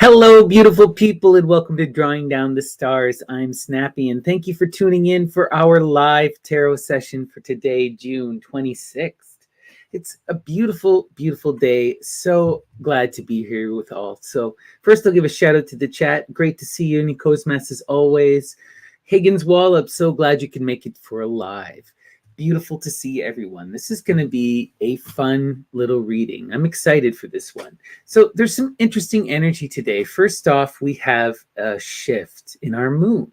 Hello, beautiful people, and welcome to Drawing Down the Stars. I'm Snappy, and thank you for tuning in for our live tarot session for today, June 26th. It's a beautiful, beautiful day. So glad to be here with all. So first, I'll give a shout out to the chat. Great to see you, Nikosmas, as always. Higgins Wallop, so glad you can make it for a live. Beautiful to see everyone. This is going to be a fun little reading. I'm excited for this one. So there's some interesting energy today. First off, we have a shift in our moon,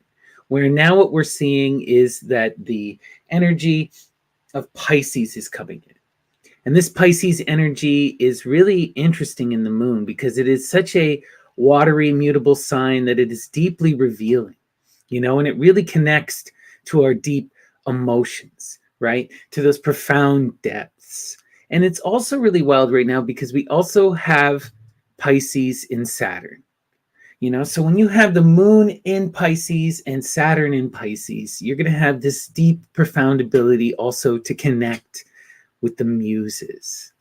where now what we're seeing is that the energy of Pisces is coming in. And this Pisces energy is really interesting in the moon because it is such a watery, mutable sign that it is deeply revealing, and it really connects to our deep emotions, right? To those profound depths. And it's also really wild right now because we also have Pisces in Saturn. So when you have the moon in Pisces and Saturn in Pisces, you're going to have this deep, profound ability also to connect with the muses.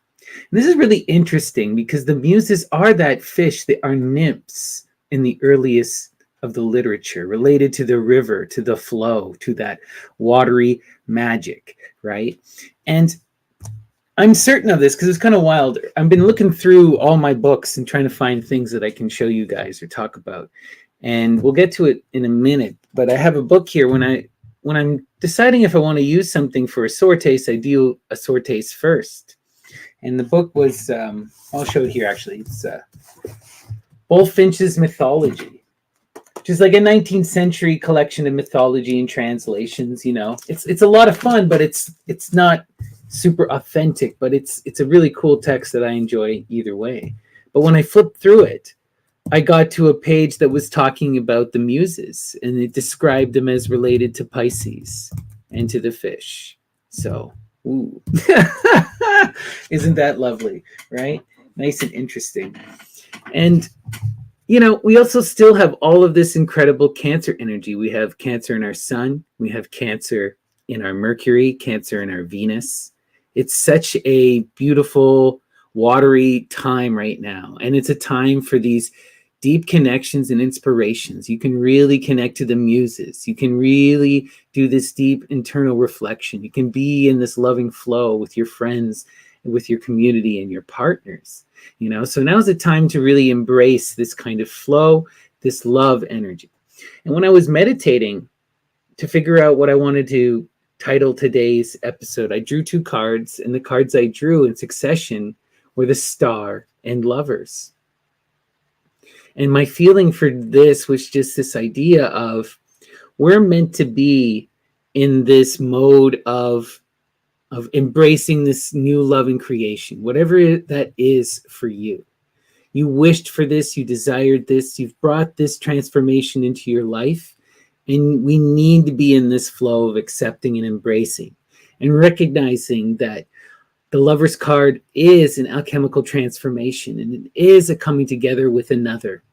And this is really interesting because the muses are that fish, they are nymphs in the earliest of the literature, related to the river, to the flow, to that watery magic, right? And I'm certain of this because it's kind of wild. I've been looking through all my books and trying to find things that I can show you guys or talk about. And we'll get to it in a minute. But I have a book here. When I'm deciding if I want to use something for a sortes, I do a sortes first. And the book was, I'll show it here actually. It's Bullfinch's Mythology, which is like a 19th century collection of mythology and translations. It's a lot of fun, but it's not super authentic, but it's a really cool text that I enjoy either way. But when I flipped through it, I got to a page that was talking about the muses, and it described them as related to Pisces and to the fish. So, ooh. Isn't that lovely, right? Nice and interesting. And we also still have all of this incredible Cancer energy. We have Cancer in our sun. We have Cancer in our Mercury, Cancer in our Venus. It's such a beautiful, watery time right now. And it's a time for these deep connections and inspirations. You can really connect to the muses. You can really do this deep internal reflection. You can be in this loving flow with your friends, with your community and your partners. So now's the time to really embrace this kind of flow, this love energy. And when I was meditating to figure out what I wanted to title today's episode, I drew two cards, and the cards I drew in succession were the Star and Lovers. And my feeling for this was just this idea of we're meant to be in this mode of embracing this new love and creation, whatever that is for you. You wished for this, you desired this, you've brought this transformation into your life, and we need to be in this flow of accepting and embracing and recognizing that the Lover's card is an alchemical transformation, and it is a coming together with another,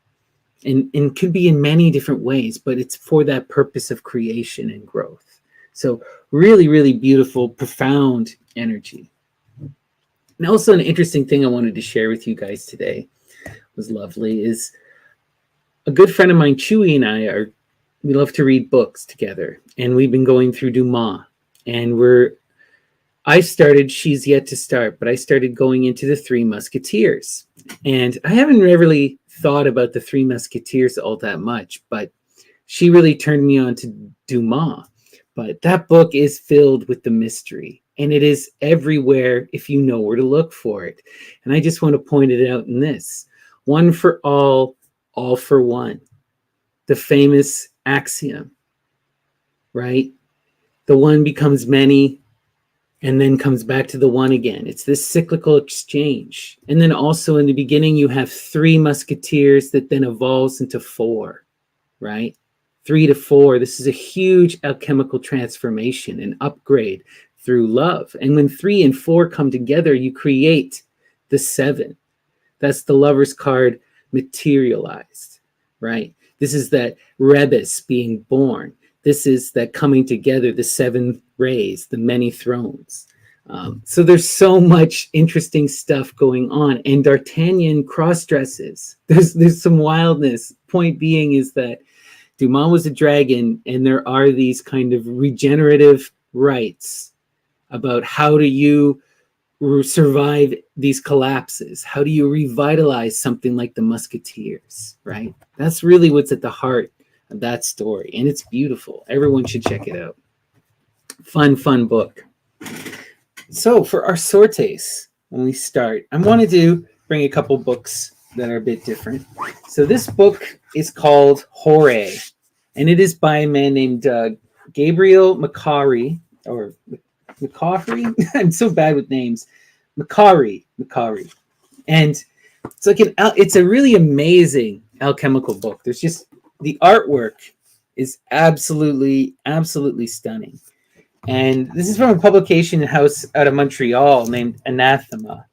and could be in many different ways, but it's for that purpose of creation and growth. So really, really beautiful, profound energy. And also an interesting thing I wanted to share with you guys today was lovely is a good friend of mine, Chewy, and we love to read books together. And we've been going through Dumas. And she's yet to start, but I started going into the Three Musketeers. And I haven't really thought about the Three Musketeers all that much, but she really turned me on to Dumas. But that book is filled with the mystery, and it is everywhere if you know where to look for it. And I just want to point it out in this: one for all for one. The famous axiom, right? The one becomes many and then comes back to the one again. It's this cyclical exchange. And then also in the beginning, you have three musketeers that then evolves into four, right? 3 to 4, this is a huge alchemical transformation, an upgrade through love. And when 3 and 4 come together, you create the 7. That's the Lover's card materialized, right? This is that rebus being born. This is that coming together, the 7 rays, the many thrones. So there's so much interesting stuff going on, and D'Artagnan cross dresses. There's some wildness. Point being is that Dumas was a dragon, and there are these kind of regenerative rites about how do you survive these collapses? How do you revitalize something like the Musketeers, right? That's really what's at the heart of that story, and it's beautiful. Everyone should check it out. Fun book. So for our sortes, when we start, I wanted to bring a couple books that are a bit different. So this book is called Hore, and it is by a man named Gabriel Macari, or McCaffrey. I'm so bad with names. Macari, and it's like it's a really amazing alchemical book. There's just the artwork is absolutely stunning. And this is from a publication house out of Montreal named Anathema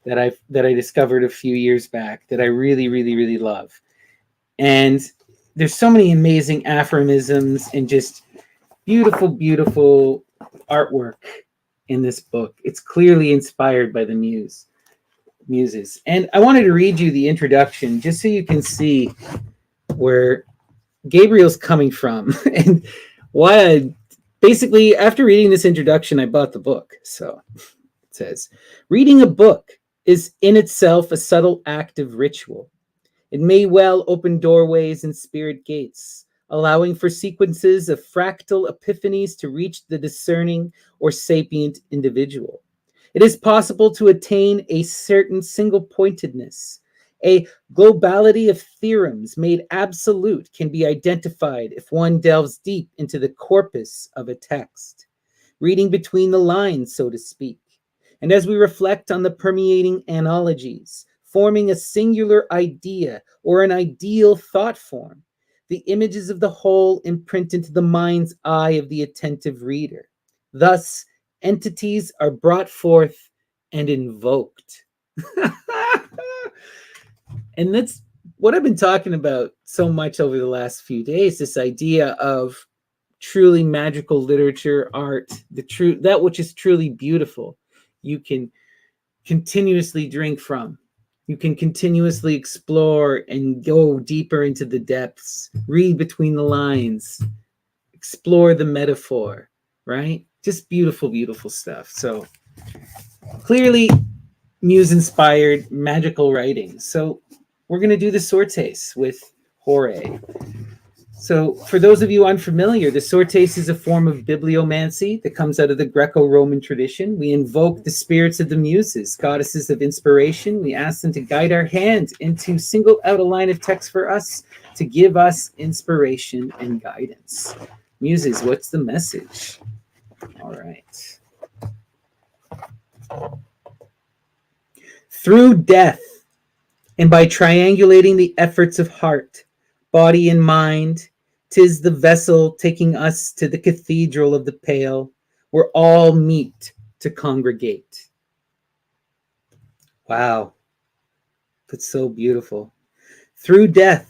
that I discovered a few years back that I really love. And there's so many amazing aphorisms and just beautiful artwork in this book. It's clearly inspired by the muses. And I wanted to read you the introduction just so you can see where Gabriel's coming from and why basically, after reading this introduction, I bought the book. So it says, reading a book is in itself a subtle act of ritual. It may well open doorways and spirit gates, allowing for sequences of fractal epiphanies to reach the discerning or sapient individual. It is possible to attain a certain single-pointedness. A globality of theorems made absolute can be identified if one delves deep into the corpus of a text, reading between the lines, so to speak. And as we reflect on the permeating analogies, forming a singular idea or an ideal thought form, the images of the whole imprint into the mind's eye of the attentive reader. Thus, entities are brought forth and invoked. And that's what I've been talking about so much over the last few days, this idea of truly magical literature, art, that which is truly beautiful. You can continuously drink from. You can continuously explore and go deeper into the depths, read between the lines, explore the metaphor, right? Just beautiful stuff. So clearly muse-inspired magical writing. So we're going to do the sortes with Hore. So for those of you unfamiliar, the sortes is a form of bibliomancy that comes out of the Greco-Roman tradition. We invoke the spirits of the muses, goddesses of inspiration. We ask them to guide our hand and to single out a line of text for us to give us inspiration and guidance. Muses, what's the message? All right. Through death, and by triangulating the efforts of heart, body, and mind, 'tis the vessel taking us to the cathedral of the pale, where all meet to congregate. Wow, that's so beautiful. Through death,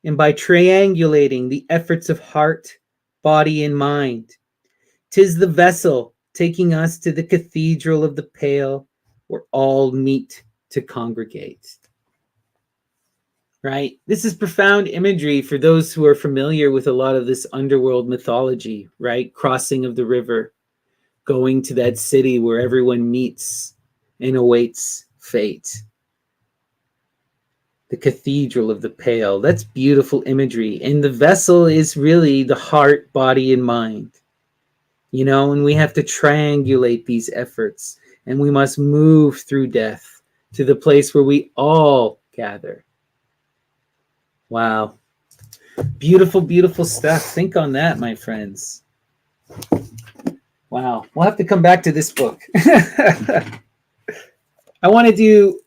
and by triangulating the efforts of heart, body, and mind, 'tis the vessel taking us to the cathedral of the pale, where all meet to congregate. Right? This is profound imagery for those who are familiar with a lot of this underworld mythology, right? Crossing of the river, going to that city where everyone meets and awaits fate. The cathedral of the pale, that's beautiful imagery. And the vessel is really the heart, body, and mind. You know, and we have to triangulate these efforts, and we must move through death to the place where we all gather. Wow. Beautiful stuff. Think on that, my friends. Wow. We'll have to come back to this book. I wanted to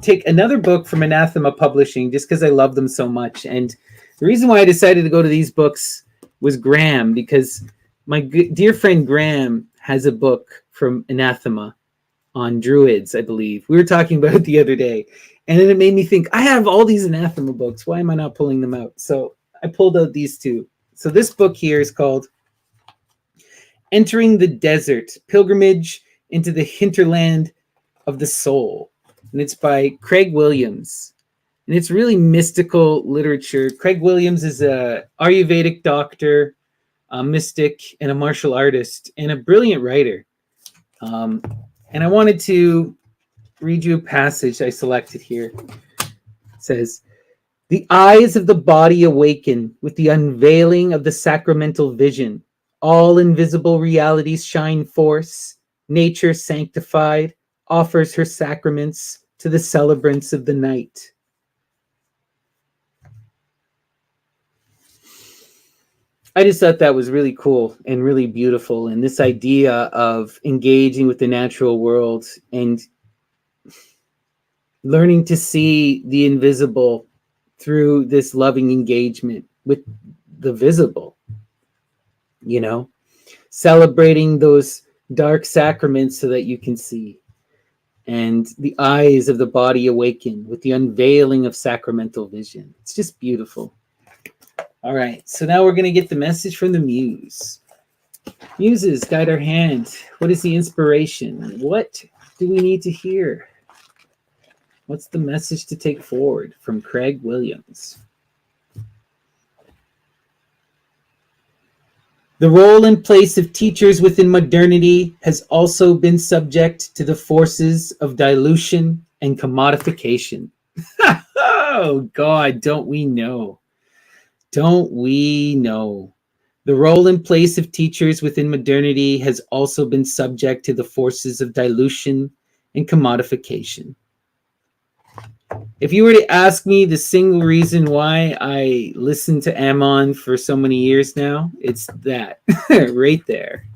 take another book from Anathema Publishing just because I love them so much. And the reason why I decided to go to these books was Graham, because my dear friend Graham has a book from Anathema on druids, I believe. We were talking about it the other day. And then it made me think, I have all these Anathema books. Why am I not pulling them out? So I pulled out these two. So this book here is called Entering the Desert, Pilgrimage into the Hinterland of the Soul. And it's by Craig Williams. And it's really mystical literature. Craig Williams is a Ayurvedic doctor, a mystic, and a martial artist, and a brilliant writer. And I wanted to read you a passage I selected here. It says, "The eyes of the body awaken with the unveiling of the sacramental vision. All invisible realities shine forth. Nature sanctified offers her sacraments to the celebrants of the night." I just thought that was really cool and really beautiful. And this idea of engaging with the natural world and learning to see the invisible through this loving engagement with the visible, you know, celebrating those dark sacraments so that you can see. And the eyes of the body awaken with the unveiling of sacramental vision. It's just beautiful. All right, so now we're going to get the message from the Muse. Muses, guide our hand. What is the inspiration? What do we need to hear? What's the message to take forward from Craig Williams? The role and place of teachers within modernity has also been subject to the forces of dilution and commodification. Oh, God, don't we know? Don't we know? The role and place of teachers within modernity has also been subject to the forces of dilution and commodification. If you were to ask me the single reason why I listened to Ammon for so many years now, it's that right there.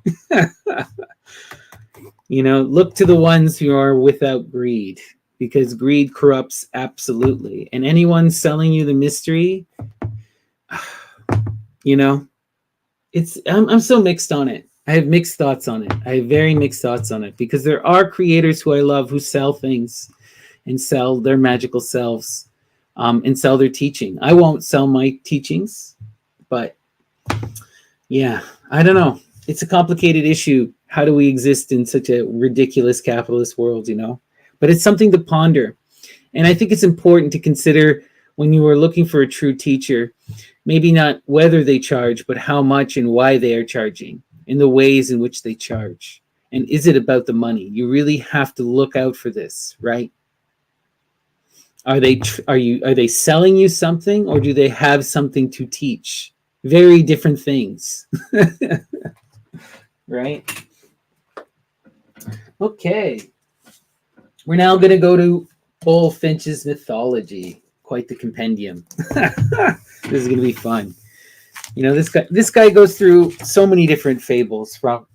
You know, look to the ones who are without greed, because greed corrupts absolutely. And anyone selling you the mystery, you know, I'm so mixed on it. I have mixed thoughts on it. I have very mixed thoughts on it, because there are creators who I love who sell things and sell their magical selves, and sell their teaching. I won't sell my teachings, but yeah, I don't know. It's a complicated issue. How do we exist in such a ridiculous capitalist world, you know? But it's something to ponder. And I think it's important to consider when you are looking for a true teacher, maybe not whether they charge, but how much and why they are charging, in the ways in which they charge. And is it about the money? You really have to look out for this, right? Are they selling you something, or do they have something to teach? Very different things. Right? Okay. We're now going to go to Bullfinch's mythology. Quite the compendium. This is going to be fun. You know, this guy goes through so many different fables, from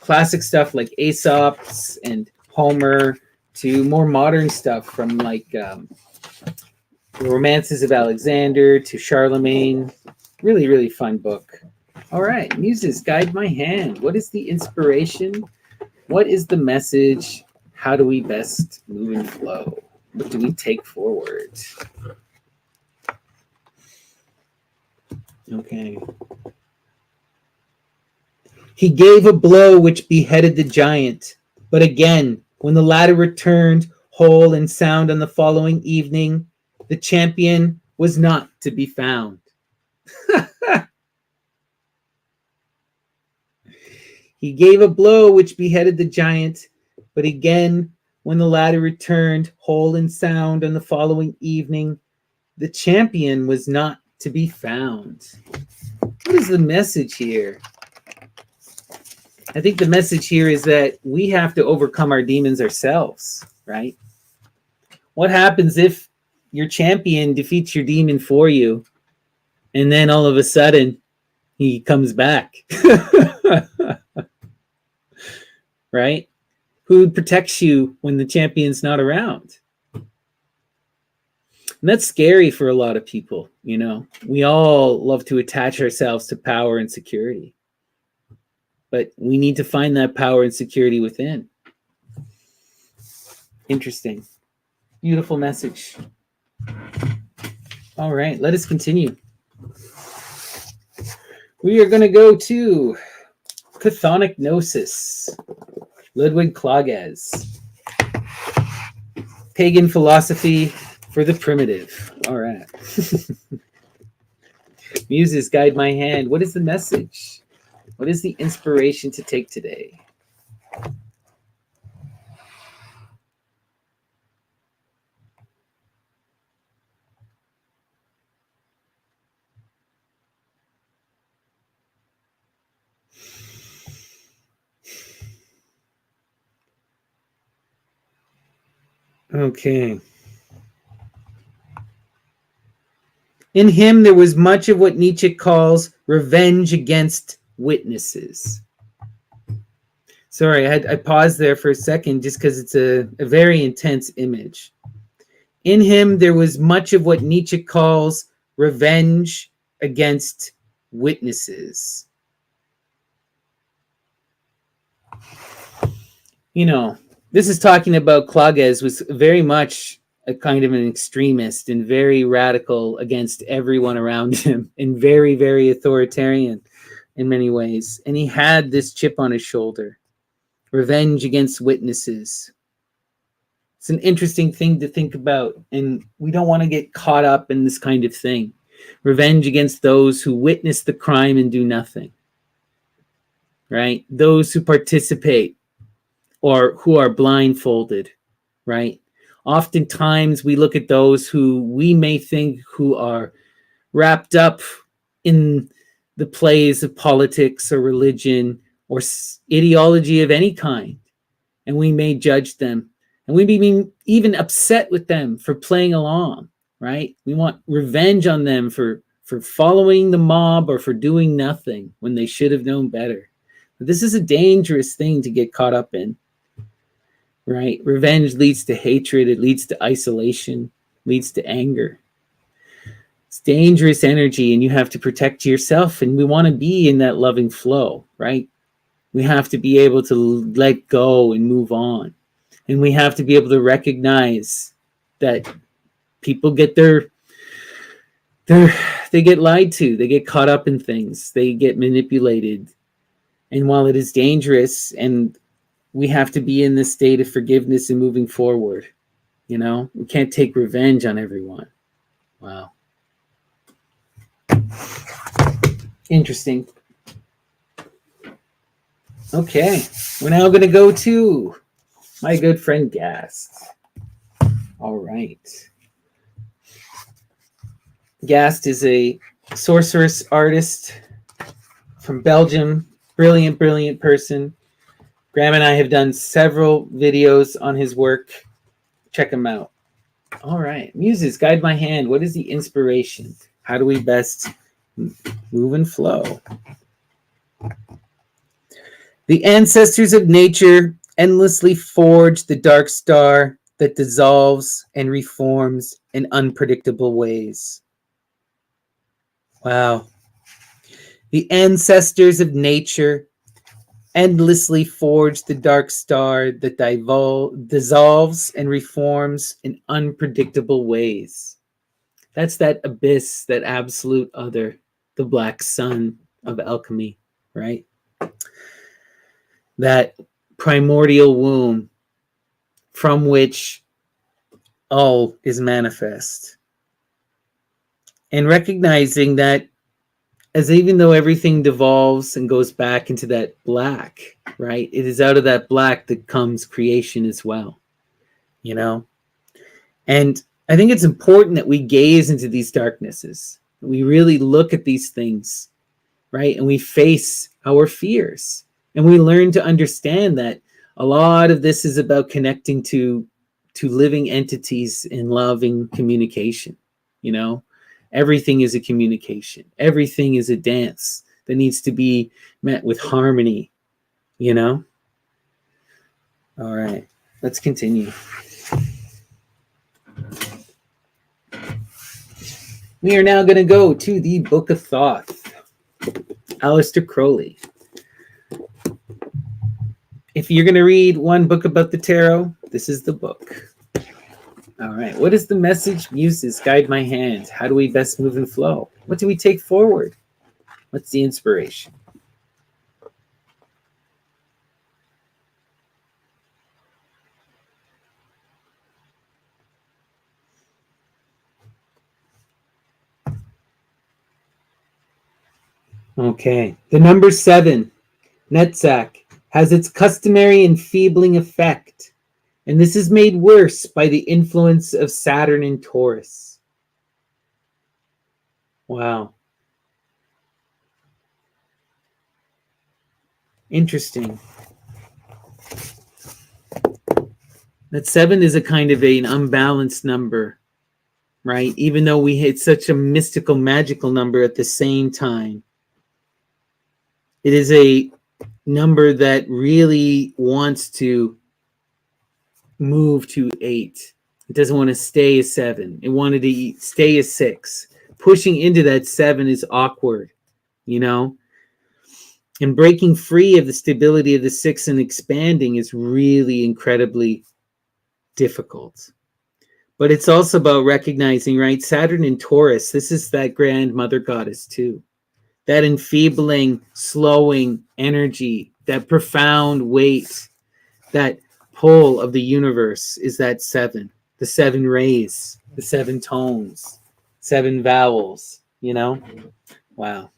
classic stuff like Aesop's and Homer to more modern stuff from like the Romances of Alexander to Charlemagne. Really, really fun book. All right, Muses, guide my hand. What is the inspiration? What is the message? How do we best move and flow? What do we take forward? Okay. He gave a blow which beheaded the giant, but again, when the latter returned whole and sound on the following evening, the champion was not to be found. He gave a blow which beheaded the giant, but again, when the latter returned whole and sound on the following evening, the champion was not to be found. What is the message here? I think the message here is that we have to overcome our demons ourselves, right? What happens if your champion defeats your demon for you, and then all of a sudden he comes back? Right? Who protects you when the champion's not around? And that's scary for a lot of people, you know. We all love to attach ourselves to power and security. But we need to find that power and security within. Interesting. Beautiful message. All right, let us continue. We are going to go to Chthonic Gnosis. Ludwig Klages. Pagan philosophy for the primitive. All right. Muses, guide my hand. What is the message? What is the inspiration to take today? Okay. In him, there was much of what Nietzsche calls revenge against witnesses. Sorry, I paused there for a second just because it's a very intense image. In him, there was much of what Nietzsche calls revenge against witnesses. You know, this is talking about Klages was very much a kind of an extremist and very radical against everyone around him and very, very authoritarian in many ways. And he had this chip on his shoulder, revenge against witnesses. It's an interesting thing to think about, and we don't want to get caught up in this kind of thing. Revenge against those who witness the crime and do nothing, right? Those who participate or who are blindfolded, right? Oftentimes we look at those who we may think who are wrapped up in the plays of politics or religion or ideology of any kind, and we may judge them. And we may be even upset with them for playing along, right? We want revenge on them for following the mob or for doing nothing when they should have known better. But this is a dangerous thing to get caught up in, right? Revenge leads to hatred. It leads to isolation, leads to anger. It's dangerous energy, and you have to protect yourself. And we want to be in that loving flow, right? We have to be able to let go and move on. And we have to be able to recognize that people get they get lied to, they get caught up in things, they get manipulated. And while it is dangerous, and we have to be in this state of forgiveness and moving forward, you know, we can't take revenge on everyone. Wow. Interesting. Okay, we're now going to go to my good friend Gast. All right. Gast is a sorceress artist from Belgium. Brilliant, brilliant person. Graham and I have done several videos on his work. Check him out. All right. Muses, guide my hand. What is the inspiration? How do we best move and flow? The ancestors of nature endlessly forge the dark star that dissolves and reforms in unpredictable ways. Wow. The ancestors of nature endlessly forge the dark star that dissolves and reforms in unpredictable ways. That's that abyss, that absolute other, the black sun of alchemy, right? That primordial womb from which all is manifest. And recognizing that as even though everything devolves and goes back into that black, right? It is out of that black that comes creation as well, you know? And I think it's important that we gaze into these darknesses. We really look at these things, right? And we face our fears. And we learn to understand that a lot of this is about connecting to living entities in loving communication, you know? Everything is a communication. Everything is a dance that needs to be met with harmony, you know? All right, let's continue. We are now going to go to the Book of Thoth, Aleister Crowley. If you're going to read one book about the tarot, this is the book. All right. What is the message? Muses, guide my hand. How do we best move and flow? What do we take forward? What's the inspiration? Okay. The number 7, Netzach, has its customary enfeebling effect, and this is made worse by the influence of Saturn in Taurus. Wow. Interesting. That 7 is a kind of an unbalanced number, right? Even though we hit such a mystical, magical number at the same time. It is a number that really wants to move to 8. It doesn't want to stay a 7. It wanted to stay a 6. Pushing into that 7 is awkward, you know? And breaking free of the stability of the 6 and expanding is really incredibly difficult. But it's also about recognizing, right? Saturn in Taurus, this is that grand mother goddess too. That enfeebling, slowing energy, that profound weight, that pull of the universe is that 7. The 7 rays, the 7 tones, 7 vowels, you know? Wow.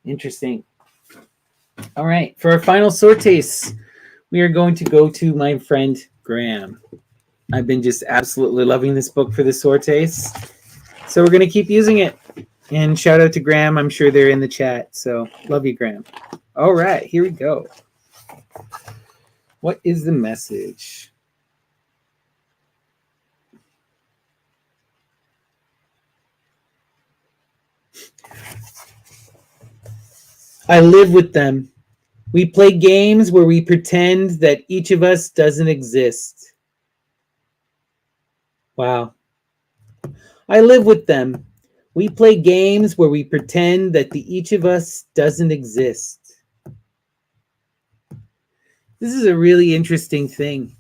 Interesting. All right. For our final sortes, we are going to go to my friend Graham. I've been just absolutely loving this book for the sortes. So we're going to keep using it. And shout out to Graham. I'm sure they're in the chat. So love you, Graham. All right. Here we go. What is the message? I live with them. We play games where we pretend that each of us doesn't exist. Wow. I live with them. We play games where we pretend that each of us doesn't exist. This is a really interesting thing.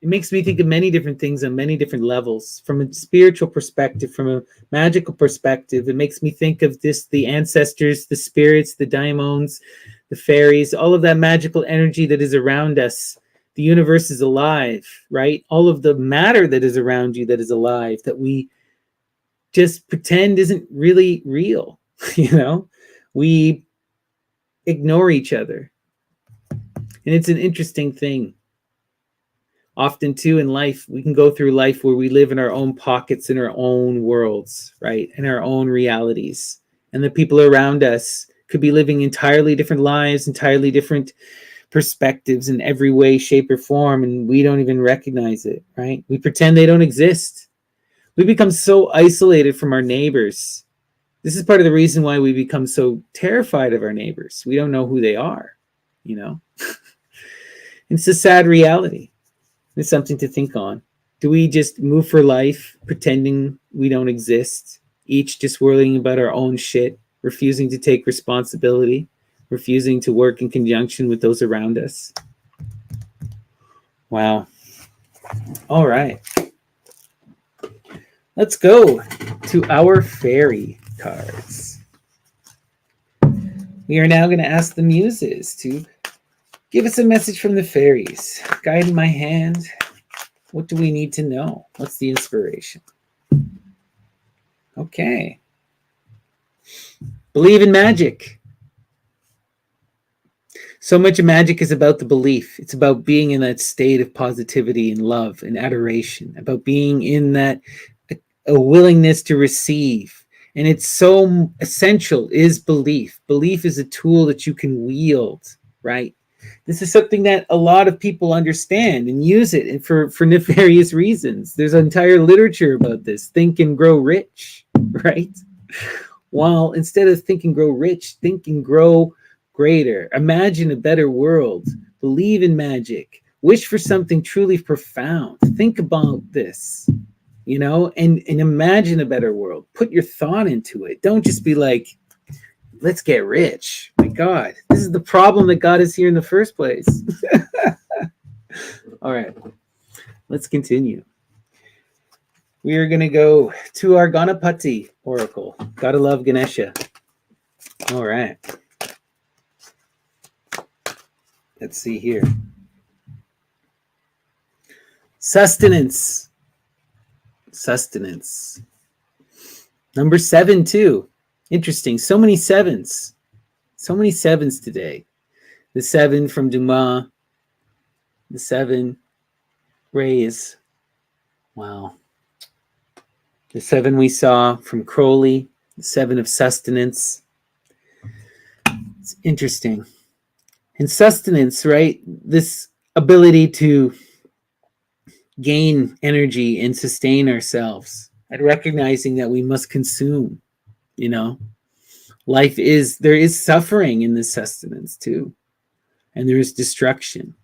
It makes me think of many different things on many different levels. From a spiritual perspective, from a magical perspective, it makes me think of the ancestors, the spirits, the daimons, the fairies, all of that magical energy that is around us. The universe is alive, right? All of the matter that is around you that is alive, that we just pretend isn't really real. You know, we ignore each other. And it's an interesting thing. Often too in life, we can go through life where we live in our own pockets, in our own worlds, right? In our own realities. And the people around us could be living entirely different lives, entirely different perspectives in every way, shape, or form. And we don't even recognize it, right? We pretend they don't exist. We become so isolated from our neighbors. This is part of the reason why we become so terrified of our neighbors. We don't know who they are, you know? It's a sad reality. It's something to think on. Do we just move for life pretending we don't exist, each just worrying about our own shit, refusing to take responsibility, refusing to work in conjunction with those around us? Wow. All right. Let's go to our fairy cards. We are now going to ask the muses to give us a message from the fairies. Guide my hand. What do we need to know? What's the inspiration? Okay. Believe in magic. So much of magic is about the belief. It's about being in that state of positivity and love and adoration, about being in that a willingness to receive. And it's so essential is belief. Belief is a tool that you can wield, right? This is something that a lot of people understand and use it for nefarious reasons. There's entire literature about this. Think and grow rich, right? While instead of think and grow rich, think and grow greater. Imagine a better world. Believe in magic. Wish for something truly profound. Think about this, you know, and imagine a better world. Put your thought into it. Don't just be like, let's get rich. My God, this is the problem that got us here in the first place. All right, let's continue. We are going to go to our Ganapati oracle. Gotta love Ganesha. All right. Let's see here. Sustenance. Sustenance. Number 7 too. Interesting. So many 7s. So many sevens today. The 7 from Dumas, the 7 rays. Wow. The 7 we saw from Crowley, the 7 of sustenance. It's interesting. And sustenance, right? This ability to gain energy and sustain ourselves and recognizing that we must consume, you know. There is suffering in this sustenance too. And there is destruction.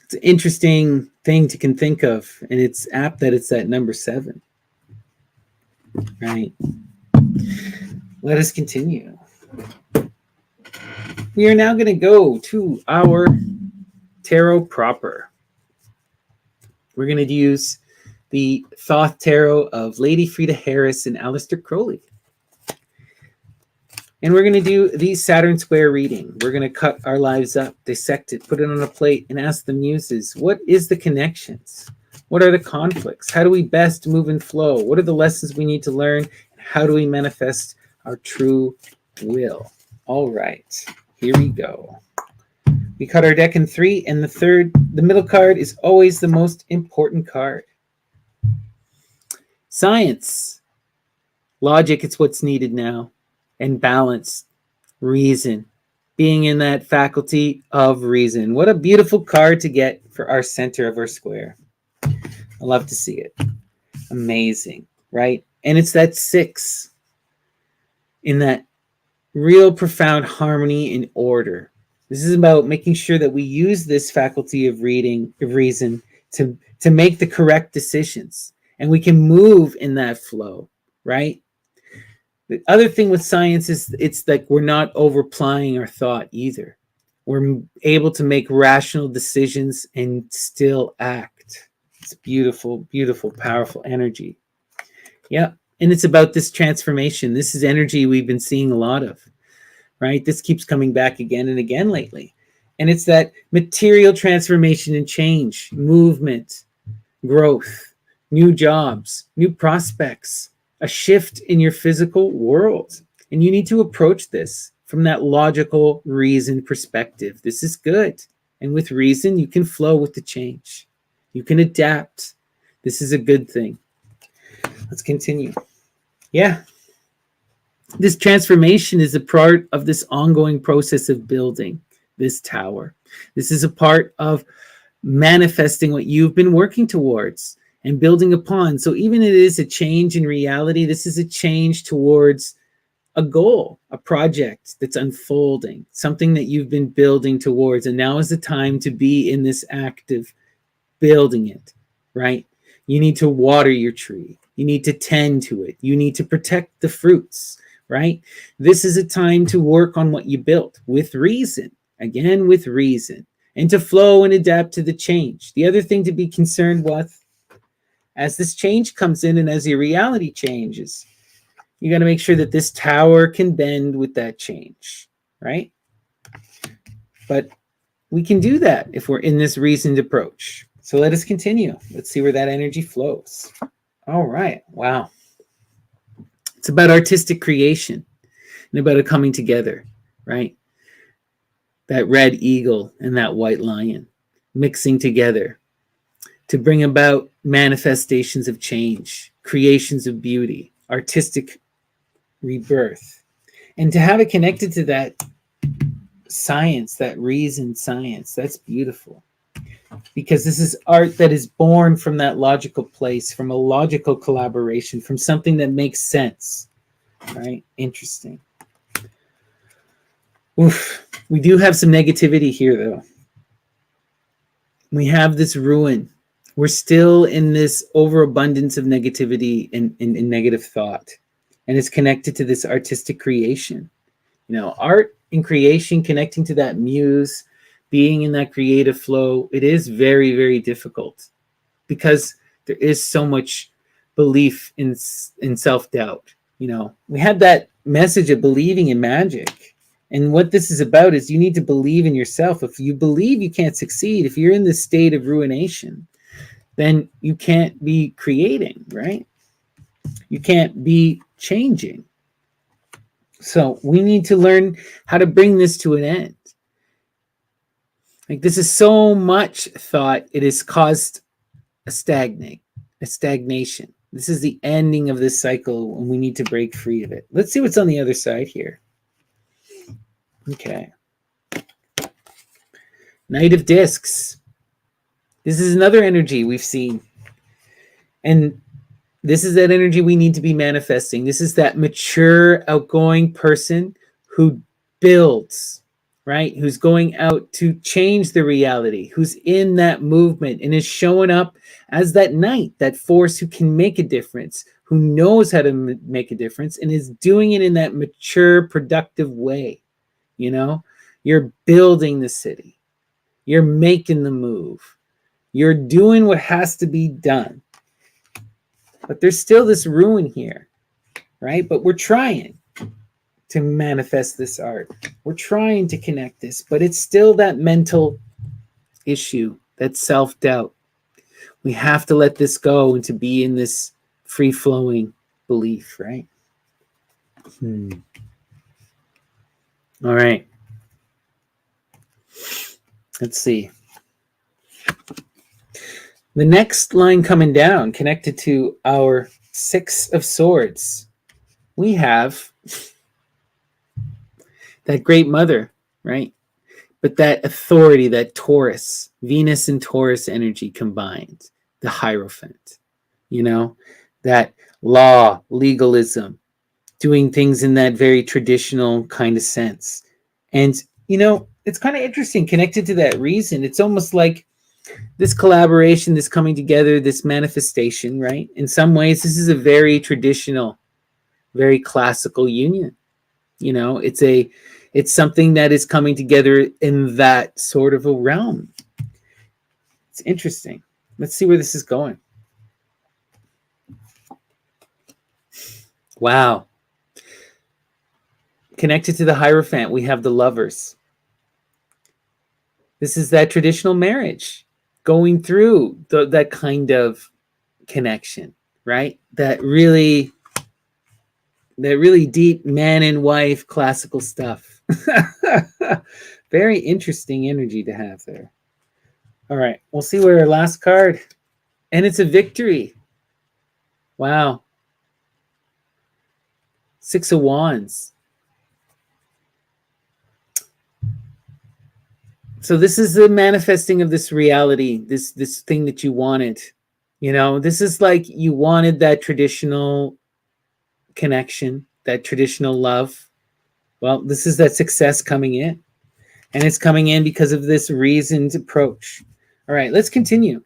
It's an interesting thing to can think of, and it's apt that it's that number 7. Right? Let us continue. We are now going to go to our tarot proper. We're going to use the Thoth Tarot of Lady Frida Harris and Aleister Crowley. And we're going to do the Saturn Square reading. We're going to cut our lives up, dissect it, put it on a plate, and ask the muses, what is the connections? What are the conflicts? How do we best move and flow? What are the lessons we need to learn? How do we manifest our true will? All right, here we go. We cut our deck in 3, and the middle card is always the most important card. Science. Logic, it's what's needed now. And balance. Reason. Being in that faculty of reason. What a beautiful card to get for our center of our square. I love to see it. Amazing, right? And it's that 6 in that real profound harmony and order. This is about making sure that we use this faculty of reason to make the correct decisions. And we can move in that flow, right? The other thing with science is it's like we're not overplying our thought either. We're able to make rational decisions and still act. It's beautiful, beautiful, powerful energy. Yeah. And it's about this transformation. This is energy we've been seeing a lot of, right? This keeps coming back again and again lately. And it's that material transformation and change, movement, growth, new jobs, new prospects, a shift in your physical world. And you need to approach this from that logical reason perspective. This is good. And with reason, you can flow with the change. You can adapt. This is a good thing. Let's continue. Yeah. This transformation is a part of this ongoing process of building this tower. This is a part of manifesting what you've been working towards and building upon. So even if it is a change in reality, this is a change towards a goal, a project that's unfolding, something that you've been building towards. And now is the time to be in this act of building it, right? You need to water your tree. You need to tend to it. You need to protect the fruits, right? This is a time to work on what you built with reason, again, with reason, and to flow and adapt to the change. The other thing to be concerned with, as this change comes in and as your reality changes, you got to make sure that this tower can bend with that change, right? But we can do that if we're in this reasoned approach. So let us continue. Let's see where that energy flows. All right. Wow. It's about artistic creation and about it coming together, right? That red eagle and that white lion mixing together to bring about manifestations of change, creations of beauty, artistic rebirth, and to have it connected to that science, that reasoned science. That's beautiful, because this is art that is born from that logical place, from a logical collaboration, from something that makes sense, right? Interesting. Oof. We do have some negativity here, though. We have this ruin. We're still in this overabundance of negativity and negative thought. And it's connected to this artistic creation. You know, art and creation, connecting to that muse, being in that creative flow, it is very, very difficult because there is so much belief in self-doubt. You know, we had that message of believing in magic. And what this is about is you need to believe in yourself. If you believe you can't succeed, if you're in this state of ruination, then you can't be creating, right? You can't be changing. So we need to learn how to bring this to an end. Like, this is so much thought, it has caused a stagnation. This is the ending of this cycle, and we need to break free of it. Let's see what's on the other side here. Okay. Knight of Discs. This is another energy we've seen. And this is that energy we need to be manifesting. This is that mature, outgoing person who builds, right? Who's going out to change the reality, who's in that movement and is showing up as that knight, that force who can make a difference, who knows how to make a difference and is doing it in that mature, productive way. You know, you're building the city. You're making the move. You're doing what has to be done. But there's still this ruin here, right? But we're trying to manifest this art. We're trying to connect this, but it's still that mental issue, that self-doubt. We have to let this go and to be in this free-flowing belief, right? All right. Let's see. The next line coming down, connected to our Six of Swords, we have that great mother, right? But that authority, that Taurus, Venus and Taurus energy combined, the Hierophant, you know, that law, legalism, doing things in that very traditional kind of sense. And, you know, it's kind of interesting, connected to that reason. It's almost like this collaboration, this coming together, this manifestation, right? In some ways, this is a very traditional, very classical union. You know, it's something that is coming together in that sort of a realm. It's interesting. Let's see where this is going. Wow. Connected to the Hierophant, we have the Lovers. This is that traditional marriage, going through that kind of connection, right? That really deep man and wife classical stuff. Very interesting energy to have there. All right, we'll see where our last card, and it's a victory. Wow. Six of Wands. So this is the manifesting of this reality, this thing that you wanted. You know, this is like you wanted that traditional connection, that traditional love. Well, this is that success coming in. And it's coming in because of this reasoned approach. All right, let's continue.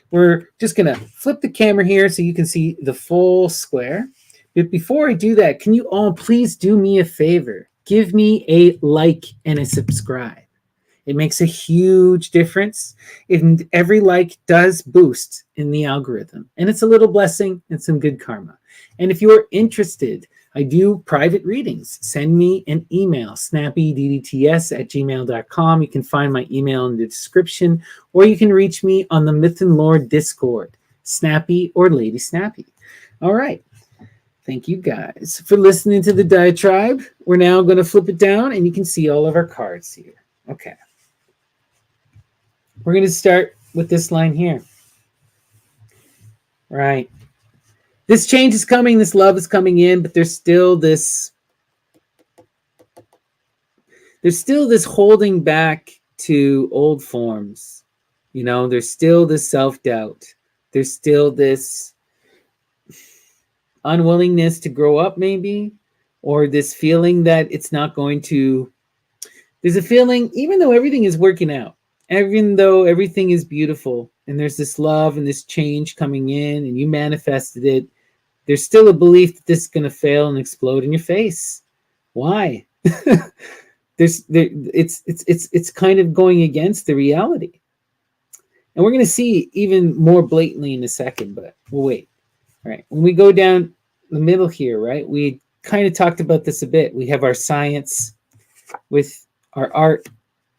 We're just going to flip the camera here so you can see the full square. But before I do that, can you all please do me a favor? Give me a like and a subscribe. It makes a huge difference. And every like does boost in the algorithm. And it's a little blessing and some good karma. And if you are interested, I do private readings. Send me an email, snappydts@gmail.com. You can find my email in the description, or you can reach me on the Myth and Lore Discord, Snappy or Lady Snappy. All right. Thank you guys for listening to the diatribe. We're now going to flip it down, and you can see all of our cards here. Okay. We're going to start with this line here. Right. This change is coming, this love is coming in, but there's still this holding back to old forms. You know, there's still this self-doubt. There's still this unwillingness to grow up, maybe, or this feeling that it's not going to. There's a feeling, even though everything is working out, even though everything is beautiful, and there's this love and this change coming in, and you manifested it, there's still a belief that this is going to fail and explode in your face. Why? It's kind of going against the reality. And we're going to see even more blatantly in a second, but we'll wait. All right. When we go down the middle here, right, we kind of talked about this a bit. We have our science with our art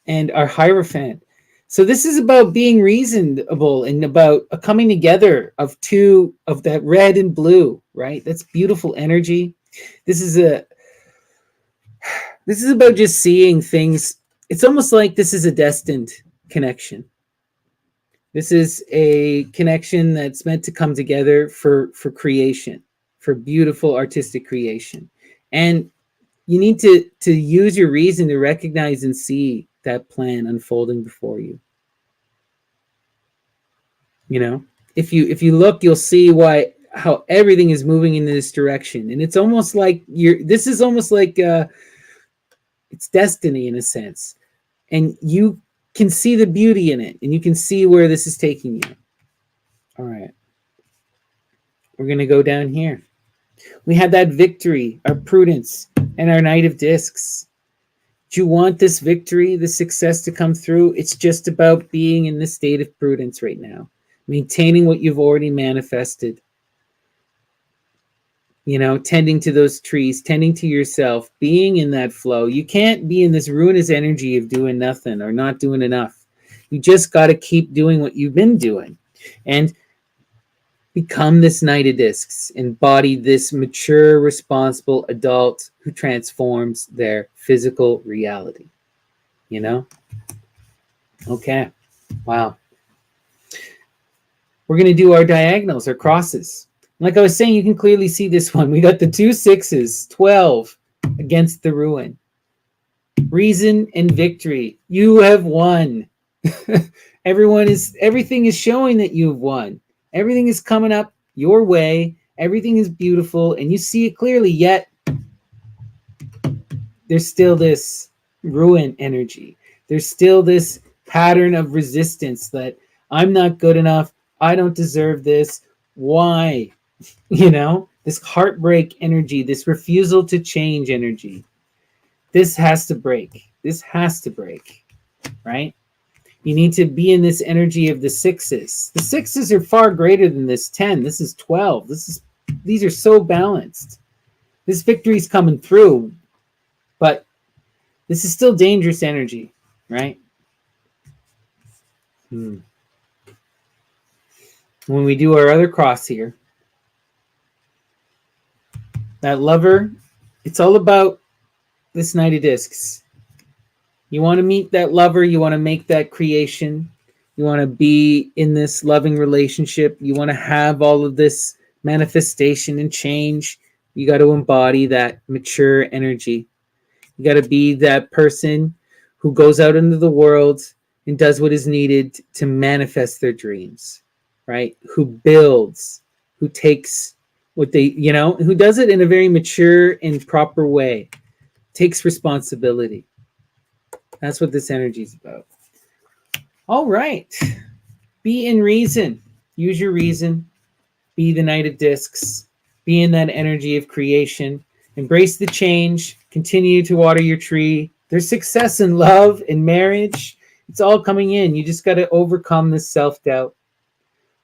and our Hierophant. So this is about being reasonable and about a coming together of two of that red and blue, right? That's beautiful energy. This is This is about just seeing things. It's almost like this is a destined connection. This is a connection that's meant to come together for creation, for beautiful artistic creation. And you need to use your reason to recognize and see that plan unfolding before you. You know, if you look, you'll see how everything is moving in this direction. And it's almost like this is almost like it's destiny in a sense. And you can see the beauty in it, and you can see where this is taking you. All right. We're going to go down here. We have that victory, our prudence, and our Knight of Discs. Do you want this victory, this success to come through? It's just about being in the state of prudence right now, maintaining what you've already manifested. You know, tending to those trees, tending to yourself, being in that flow. You can't be in this ruinous energy of doing nothing or not doing enough. You just got to keep doing what you've been doing and become this Knight of Discs, embody this mature, responsible adult who transforms their physical reality. You know? Okay. Wow. We're going to do our diagonals, our crosses. Like I was saying, you can clearly see this one. We got the 2 6s, 12 against the ruin. Reason and victory. You have won. Everything is showing that you've won. Everything is coming up your way. Everything is beautiful, and you see it clearly, yet there's still this ruin energy. There's still this pattern of resistance that I'm not good enough. I don't deserve this. Why? You know, this heartbreak energy, this refusal to change energy. This has to break. This has to break, right? You need to be in this energy of the 6s. The 6s are far greater than this 10. This is 12. These are so balanced. This victory is coming through, but this is still dangerous energy, right? When we do our other cross here, that lover, it's all about this Knight of Discs. You want to meet that lover. You want to make that creation. You want to be in this loving relationship. You want to have all of this manifestation and change. You got to embody that mature energy. You got to be that person who goes out into the world and does what is needed to manifest their dreams, right? Who builds, who takes what they, who does it in a very mature and proper way, takes responsibility. That's what this energy is about. All right. Be in reason. Use your reason. Be the Knight of Discs. Be in that energy of creation. Embrace the change. Continue to water your tree. There's success in love, in marriage. It's all coming in. You just got to overcome this self-doubt.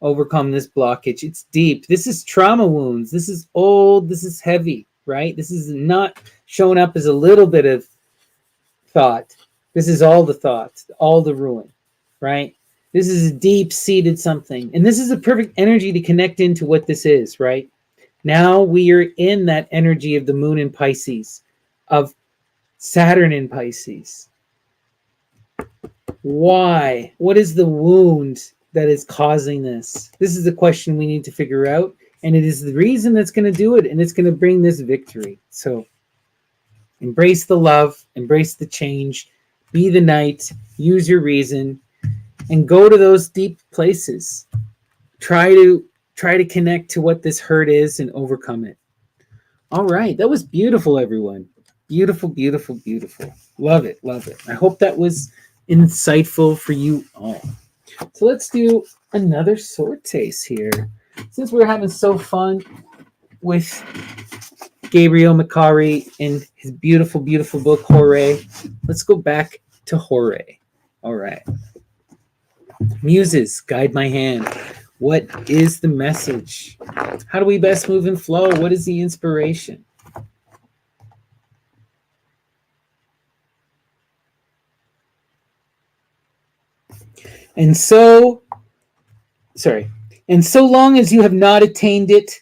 Overcome this blockage. It's deep. This is trauma wounds. This is old. This is heavy, right? This is not showing up as a little bit of thought. This is all the thought, all the ruin, right? This is a deep-seated something. And this is a perfect energy to connect into what this is, right? Now we are in that energy of the moon in Pisces, of Saturn in Pisces. Why? What is the wound that is causing this? This is the question we need to figure out. And it is the reason that's going to do it. And it's going to bring this victory. So embrace the love, embrace the change, be the knight, use your reason, and go to those deep places. Try to connect to what this hurt is and overcome it. All right. That was beautiful, everyone. Beautiful, beautiful, beautiful. Love it. Love it. I hope that was insightful for you all. So let's do another sword taste here. Since we're having so fun with Gabriel Macari and his beautiful, beautiful book, Hooray, let's go back to Hooray. All right. Muses, guide my hand. What is the message? How do we best move and flow? What is the inspiration? And so long as you have not attained it,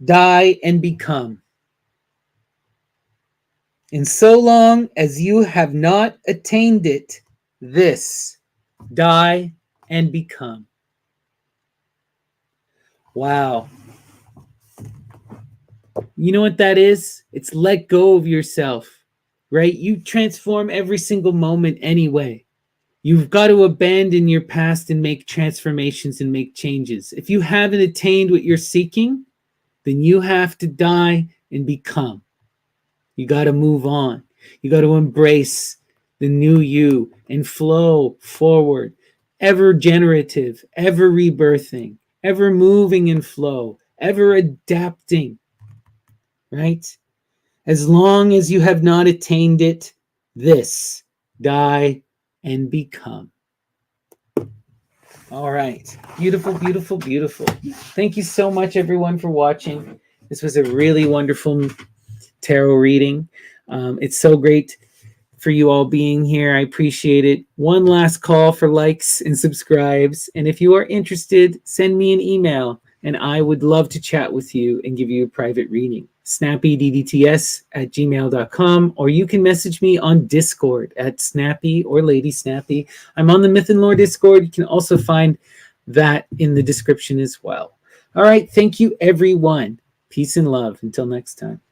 die and become. And so long as you have not attained it, this, die and become. Wow. You know what that is? It's let go of yourself, right? You transform every single moment anyway. You've got to abandon your past and make transformations and make changes. If you haven't attained what you're seeking, then you have to die and become. You got to move on. You got to embrace the new you and flow forward, ever generative, ever rebirthing, ever moving in flow, ever adapting, right? As long as you have not attained it, this, die and become. All right. Beautiful, beautiful, beautiful. Thank you so much, everyone, for watching. This was a really wonderful tarot reading. It's so great for you all being here. I appreciate it. One last call for likes and subscribes. And if you are interested, send me an email and I would love to chat with you and give you a private reading. snappydddts@gmail.com, or you can message me on Discord at Snappy or Lady Snappy. I'm on the Myth and Lore Discord. You can also find that in the description as well. All right. Thank you, everyone. Peace and love. Until next time.